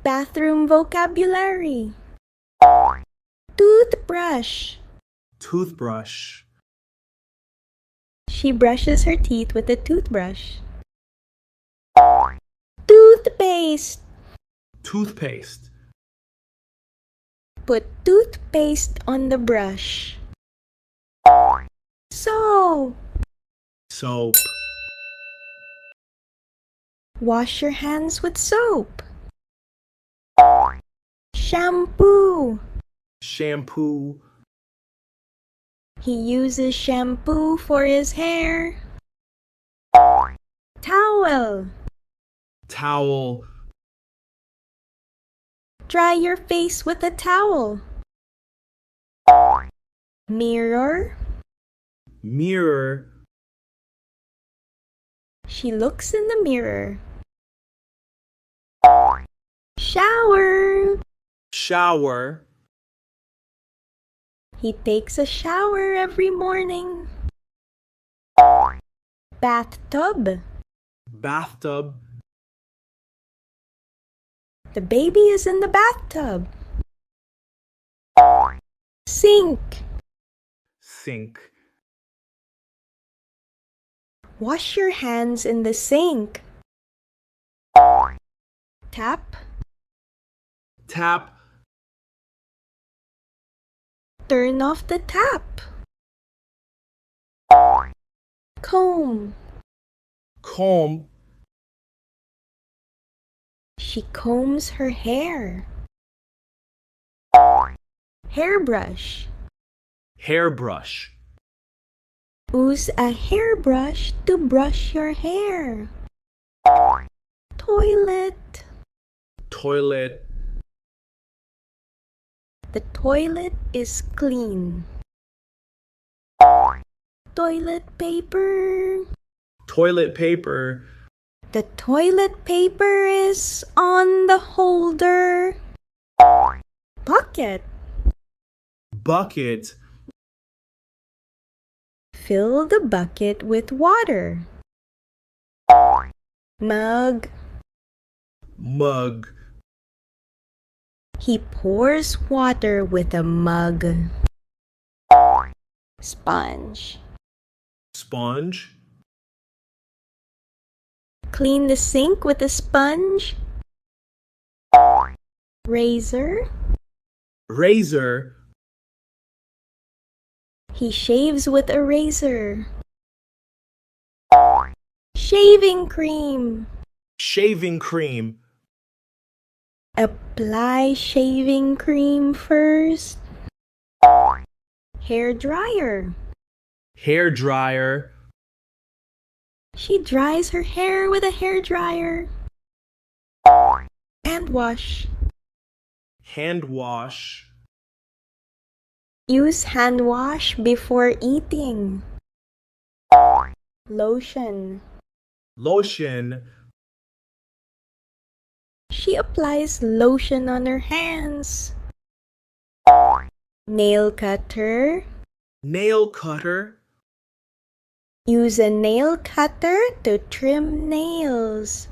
Bathroom vocabulary. Toothbrush. Toothbrush. She brushes her teeth with a toothbrush. Toothpaste. Toothpaste. Put toothpaste on the brush. Soap. Soap. Wash your hands with soap. Shampoo. Shampoo. He uses shampoo for his hair. Towel. Towel. Dry your face with a towel. Mirror. Mirror. She looks in the mirror. Shower. Shower. He takes a shower every morning. Bathtub. Bathtub. The baby is in the bathtub. Sink. Sink. Wash your hands in the sink. Tap. Tap. Turn off the tap. Comb. Comb. She combs her hair. Hairbrush. Hairbrush. Use a hairbrush to brush your hair. Toilet. Toilet. The toilet is clean. Toilet paper. Toilet paper. The toilet paper is on the holder. Bucket. Bucket. Fill the bucket with water. Mug. Mug. He pours water with a mug. Sponge. Sponge. Clean the sink with a sponge. Razor. Razor. He shaves with a razor. Shaving cream. Shaving cream. Apply shaving cream first. Hair dryer. Hair dryer. She dries her hair with a hair dryer. Hand wash. Hand wash. Use hand wash before eating. Lotion. Lotion. She applies lotion on her hands. Nail cutter. Nail cutter. Use a nail cutter to trim nails.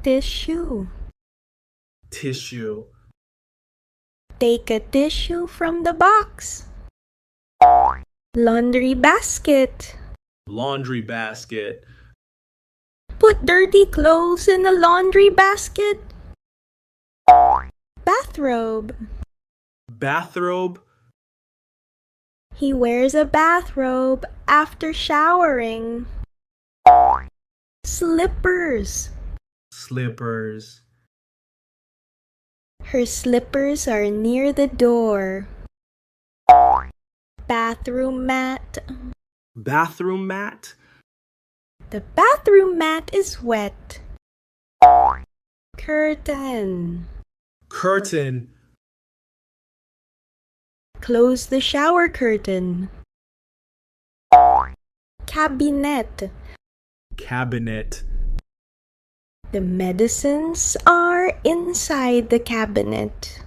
Tissue. Tissue. Take a tissue from the box. Laundry basket. Laundry basket. Put dirty clothes in a laundry basket. Bathrobe. Bathrobe. He wears a bathrobe after showering. Slippers. Slippers. Her slippers are near the door. Bathroom mat. Bathroom mat. The bathroom mat is wet. Curtain. Curtain. Close the shower curtain. Cabinet. Cabinet. The medicines are inside the cabinet.